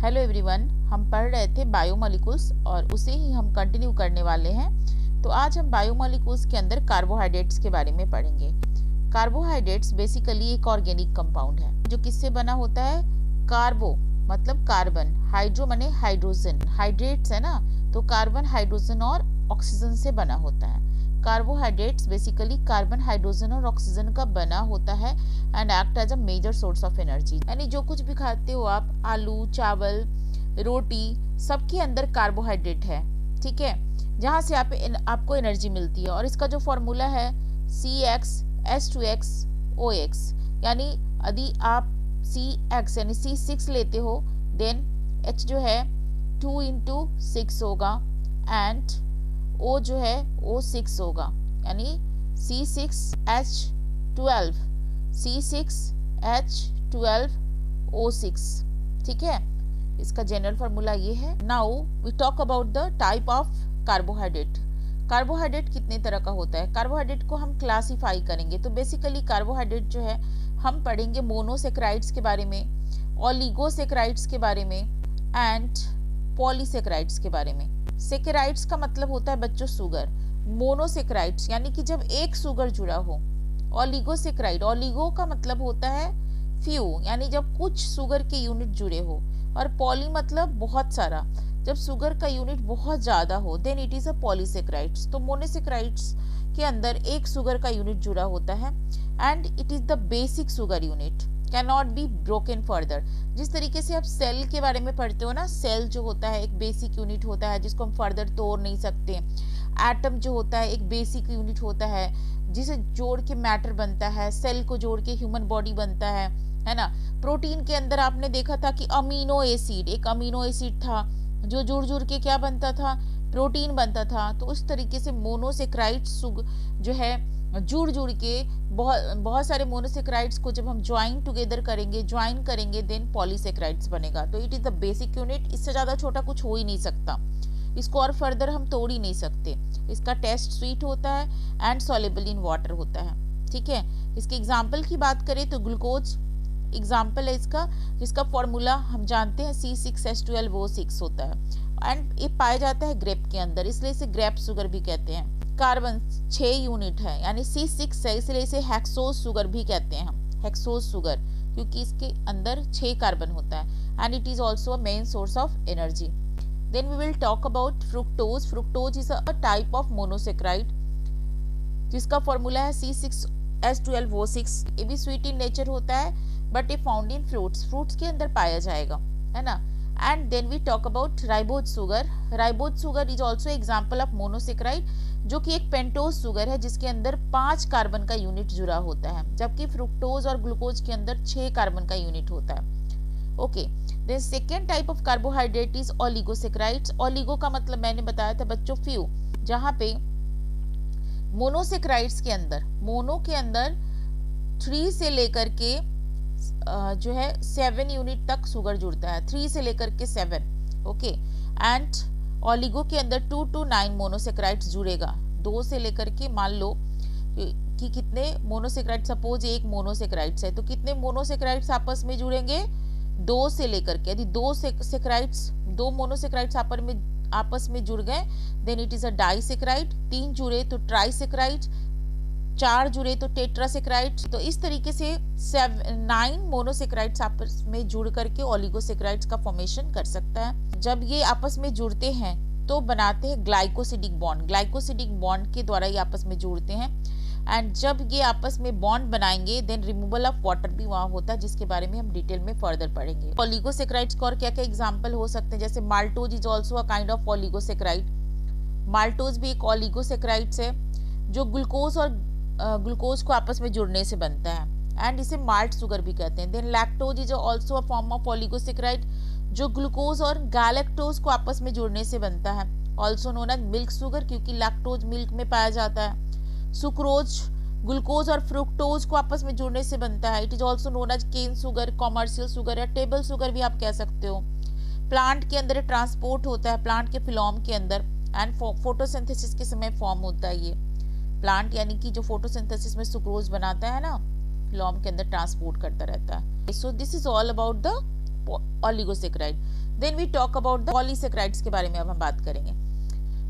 Hello everyone, हम पढ़ रहे थे बायोमोलिक्यूल्स और उसे ही हम कंटिन्यू करने वाले हैं। तो आज हम बायोमोलिक्यूल्स के अंदर कार्बोहाइड्रेट्स के बारे में पढ़ेंगे। कार्बोहाइड्रेट्स बेसिकली एक ऑर्गेनिक कंपाउंड है जो किससे बना होता है। कार्बो मतलब कार्बन, हाइड्रो माने हाइड्रोजन, हाइड्रेट्स है ना, तो कार्बन, हाइड्रोजन और ऑक्सीजन से बना होता है। कार्बोहाइड्रेट्स बेसिकली कार्बन, हाइड्रोजन और ऑक्सीजन का बना होता है and act as a major source of energy. यानी जो कुछ भी खाते हो आप, आलू, चावल, रोटी, सबके अंदर कार्बोहाइड्रेट है, ठीक है, जहाँ से आपको एनर्जी मिलती है। और इसका जो फॉर्मूला है CxH2xOx, यानी यदि आप Cx यानी C6 लेते हो देन H जो है 2 × 6 होगा एंड O जो है O6 होगा, यानी C6H12 C6H12O6, ठीक है। इसका जनरल फार्मूला ये है। Now we talk about the type of carbohydrate. Carbohydrate कितने तरह का होता है, कार्बोहाइड्रेट को हम क्लासिफाई करेंगे। तो बेसिकली कार्बोहाइड्रेट जो है हम पढ़ेंगे मोनोसेक्राइड्स के बारे में, ओलिगोसेक्राइड्स के बारे में एंड पॉलीसेक्राइड्स के बारे में। सेकेराइड्स का मतलब होता है बच्चों शुगर, मोनोसेक्राइड्स यानी कि जब एक शुगर जुड़ा हो। ओलिगोसेक्राइड, ओलिगो का मतलब होता है फ्यू, यानी जब कुछ शुगर के यूनिट जुड़े हो। और पॉली मतलब बहुत सारा, जब शुगर का यूनिट बहुत ज्यादा हो then it is a polysaccharides. तो मोनोसेक्राइड्स के अंदर एक शुगर का यूनिट जुड़ा होता है and it is the basic sugar unit, can not be broken further. जिस तरीके से आप सेल के बारे में पढ़ते हो ना, सेल जो होता है एक बेसिक यूनिट होता है जिसको हम फर्दर तोड़ नहीं सकते। एटम जो होता है एक बेसिक यूनिट होता है जिसे जोड़ के मैटर बनता है, सेल को जोड़ के ह्यूमन बॉडी बनता है ना। प्रोटीन के अंदर आपने देखा था कि अमीनो एसिड, एक अमीनो एसिड था जो जुड़ जुड़ के क्या बनता था, प्रोटीन बनता था। तो उस तरीके से मोनोसेक्राइड्स जो है जुड़ जुड़ के बहुत सारे मोनोसेक्राइड्स को जब हम ज्वाइन टुगेदर करेंगे, ज्वाइन करेंगे देन पॉलीसेक्राइड्स बनेगा। तो it is the basic unit, इससे ज़्यादा छोटा कुछ हो ही नहीं सकता, इसको और फर्दर हम तोड़ ही नहीं सकते। इसका टेस्ट स्वीट होता है एंड सॉल्युबल इन वाटर होता है, ठीक है। इसके एग्जाम्पल की बात करें तो ग्लूकोज एग्जाम्पल है इसका, जिसका फॉर्मूला हम जानते हैं C6H12O6 होता है एंड ये पाया जाता है ग्रेप के अंदर, इसलिए इसे ग्रेप शुगर भी कहते हैं। कार्बन 6 यूनिट है यानी C6 है, इसलिए इसे हेक्सोज शुगर भी कहते हैं हम, हेक्सोज शुगर, क्योंकि इसके अंदर 6 कार्बन होता है and it is also a main source of energy. Then we will talk about fructose. Fructose is a type of monosaccharide जिसका फॉर्मूला है C6H12O6। ये भी स्वीट इन नेचर होता है बट ये फाउंड इन फ्रूट्स, फ्रूट्स के अंदर पाया जाएगा, है ना। And then we talk about ribose sugar. Ribose sugar is also example of monosaccharide, जो कि एक पेंटोज शुगर है जिसके अंदर 5 कार्बन का यूनिट जुड़ा होता है, जबकि फ्रुक्टोज और ग्लूकोज के अंदर 6 कार्बन का यूनिट होता है। Okay, then second type of carbohydrate is oligosaccharides. Oligo का मतलब मैंने बताया था बच्चों फ्यू, जहाँ पे मोनोसेक्राइड्स के अंदर, मोनो के अंदर 3 से लेकर के जो है 7 यूनिट तक शुगर जुड़ता है, 3 से लेकर के 7, ओके। एंड ओलिगो के अंदर 2 to 9 मोनोसेक्राइड्स जुड़ेगा, 2 से लेकर के, मान लो कि कितने मोनोसेक्राइड, सपोज एक मोनोसेक्राइड्स है तो कितने मोनोसेक्राइड्स आपस में जुड़ेंगे, 2 से लेकर के। यदि 2 मोनोसेक्राइड्स आपस में जुड़ गए then it is a disaccharide, 3 जुड़े तो ट्राइसेक्राइड, 4 जुड़े तो टेट्रासेक्राइड। तो इस तरीके से 9 मोनोसेक्राइड्स आपस में जुड़ करके ओलिगोसेक्राइड्स का फॉर्मेशन कर सकता है। जब ये आपस में जुड़ते हैं तो बनाते हैं ग्लाइकोसिडिक बॉन्ड, ग्लाइकोसिडिक बॉन्ड के द्वारा ये आपस में जुड़ते हैं एंड जब ये आपस में बॉन्ड बनाएंगे देन रिमूवल ऑफ वाटर भी वहाँ होता है, जिसके बारे में हम डिटेल में फर्दर पढ़ेंगे। ओलिगोसेक्राइड्स का और क्या क्या एग्जाम्पल हो सकते हैं, जैसे maltose is also a kind of oligosaccharide. Maltose भी एक ओलिगोसेक्राइड्स है जो ग्लूकोज और ग्लूकोज को आपस में जुड़ने से बनता है एंड इसे माल्ट शुगर भी कहते हैं। Then lactose is also a form of oligosaccharide जो ग्लूकोज और गैलेक्टोज को आपस में जुड़ने से बनता है, also known as milk sugar, क्योंकि लैक्टोज मिल्क में पाया जाता है। सुक्रोज ग्लूकोज और फ्रुक्टोज को आपस में जुड़ने से बनता है, it is also known as cane sugar, commercial sugar या टेबल शुगर भी आप कह सकते हो। प्लांट के अंदर ट्रांसपोर्ट होता है, प्लांट के फिलोम के अंदर एंड फोटोसिंथेसिस के समय फॉर्म होता है ये प्लांट, यानी कि जो फोटोसिंथेसिस में सुक्रोज बनाता है ना, फिलोम के अंदर ट्रांसपोर्ट करता रहता है। So this is all about the oligosaccharide. Then we talk about the polysaccharides के बारे में अब हम बात करेंगे।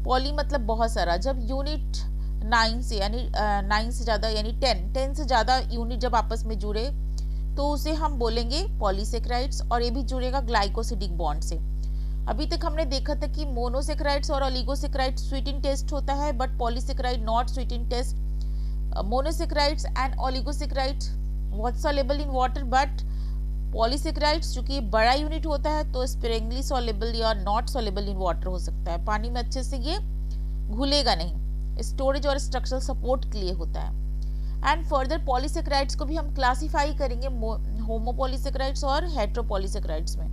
पॉली मतलब बहुत सारा, जब यूनिट 9 से यानी 9 से ज़्यादा यानी 10 से ज़्यादा यूनिट जब आपस में जुड़े तो उसे हम बोलेंगे पॉलीसेक्राइड्स, और ये भी जुड़ेगा ग्लाइकोसिडिक बॉन्ड से। अभी तक हमने देखा था कि मोनोसेक्राइड्स और ओलिगोसेक्राइड्स स्वीट इन टेस्ट होता है, but polysaccharide not sweet in taste. Monosaccharides and oligosaccharides बहुत soluble in water, but polysaccharides चूंकि बड़ा यूनिट होता है तो स्पेरिंगली सॉल्युबल या नॉट सॉल्युबल इन वाटर हो सकता है, पानी में अच्छे से ये घुलेगा नहीं, स्टोरेज और स्ट्रक्चरल सपोर्ट के लिए होता है। एंड फर्दर पॉलीसेक्राइड्स को भी हम क्लासिफाई करेंगे होमोपॉलीसेक्राइड्स और हेट्रोपॉलीसेक्राइड्स में।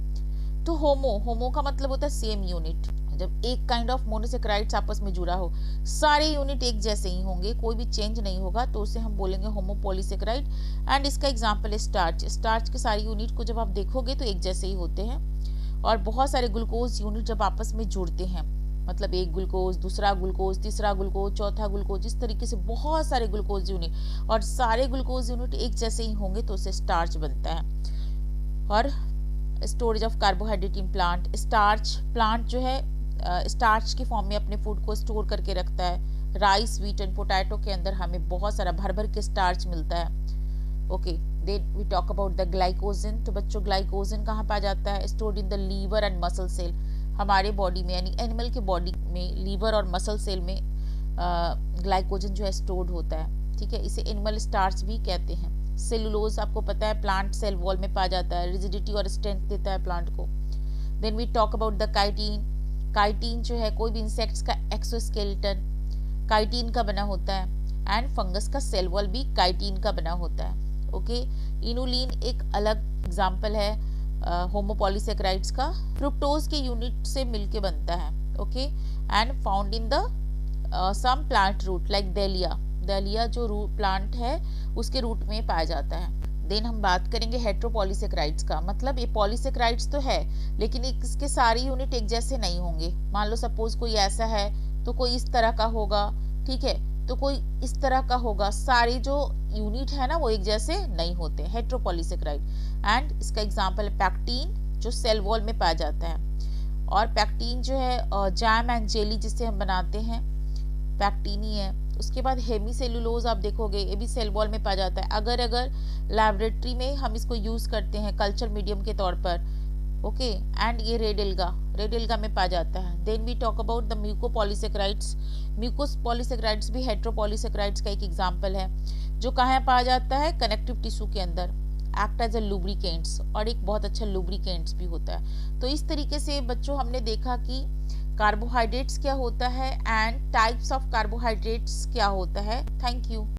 तो होमो का मतलब होता है सेम यूनिट, जब एक काइंड ऑफ मोनोसेक्राइड्स आपस में जुड़ा हो, सारे यूनिट एक जैसे ही होंगे, कोई भी चेंज नहीं होगा, तो उसे हम बोलेंगे होमोपॉलीसेक्राइड। एंड इसका एग्जांपल है स्टार्च। स्टार्च के सारे यूनिट को जब आप देखोगे तो एक जैसे ही होते हैं, और बहुत सारे ग्लूकोज यूनिट जब आपस में जुड़ते हैं, मतलब एक ग्लूकोज, दूसरा ग्लूकोज, तीसरा ग्लूकोज, चौथा ग्लूकोज, इस तरीके से बहुत सारे ग्लूकोज यूनिट, और सारे ग्लूकोज यूनिट एक जैसे ही होंगे तो उसे स्टार्च बनता है। और storage of carbohydrate in plant, starch plant जो है स्टार्च की फॉर्म में अपने फूड को स्टोर करके रखता है। राइस, व्हीट एंड पोटैटो के अंदर हमें बहुत सारा भर भर के स्टार्च मिलता है। Okay, then we talk about the glycogen. तो बच्चों ग्लाइकोजन कहाँ पाया जाता है? Stored in the liver and muscle cell. हमारे बॉडी में यानी एनिमल के बॉडी में लीवर और मसल सेल में ग्लाइकोजन जो है स्टोर्ड होता है, ठीक है। इसे एनिमल स्टार्च भी कहते हैं। सेलुलोज आपको पता है प्लांट सेल वॉल में पाया जाता है, रिजिडिटी और स्ट्रेंथ देता है प्लांट को। Then we talk about the chitin. Chitin जो है कोई भी इंसेक्ट्स का एक्सोस्केलेटन काइटिन का बना होता है, एंड फंगस का सेल वॉल भी काइटिन का बना होता है। ओके, इनुलिन एक अलग एग्जाम्पल है होमोपॉलीसेक्राइड्स का, फ्रुक्टोज के यूनिट से मिलके बनता है। Okay, and found in the some plant root like dahlia. Dahlia जो रूट प्लांट है उसके रूट में पाया जाता है। देन हम बात करेंगे हेट्रोपॉलीसेक्राइड्स का, मतलब ये पॉलीसेक्राइड्स तो है लेकिन इसके सारे यूनिट एक जैसे नहीं होंगे। मान लो सपोज कोई ऐसा है तो कोई इस तरह का होगा, ठीक है, तो कोई इस तरह का होगा, सारे जो यूनिट है ना वो एक जैसे नहीं होते, हेट्रोपॉलीसेक्राइड। एंड इसका एग्जांपल है पैक्टीन जो सेल वॉल में पाया जाता है, और पैक्टीन जो है जैम एंड जेली जिससे हम बनाते हैं पैक्टीन ही है। उसके बाद हेमीसेलुलोज आप देखोगे ये भी सेल वॉल में पाया जाता है, अगर लैबोरेटरी में हम इसको यूज करते हैं कल्चर मीडियम के तौर पर। ओके, एंड ये रेड एल्गा में पाया जाता है। Then we talk about the mucopolysaccharides. Mucopolysaccharides भी हेट्रोपॉलीसेक्राइड्स का एक एग्जांपल है, जो कहाँ पाया जाता है? कनेक्टिव टिश्यू के अंदर, एक्ट एज अ लुब्रिकेंट्स, और एक बहुत अच्छा लुब्रिकेंट्स भी होता है। तो इस तरीके से बच्चों हमने देखा कि कार्बोहाइड्रेट्स क्या होता है एंड टाइप्स ऑफ कार्बोहाइड्रेट्स क्या होता है। Thank you.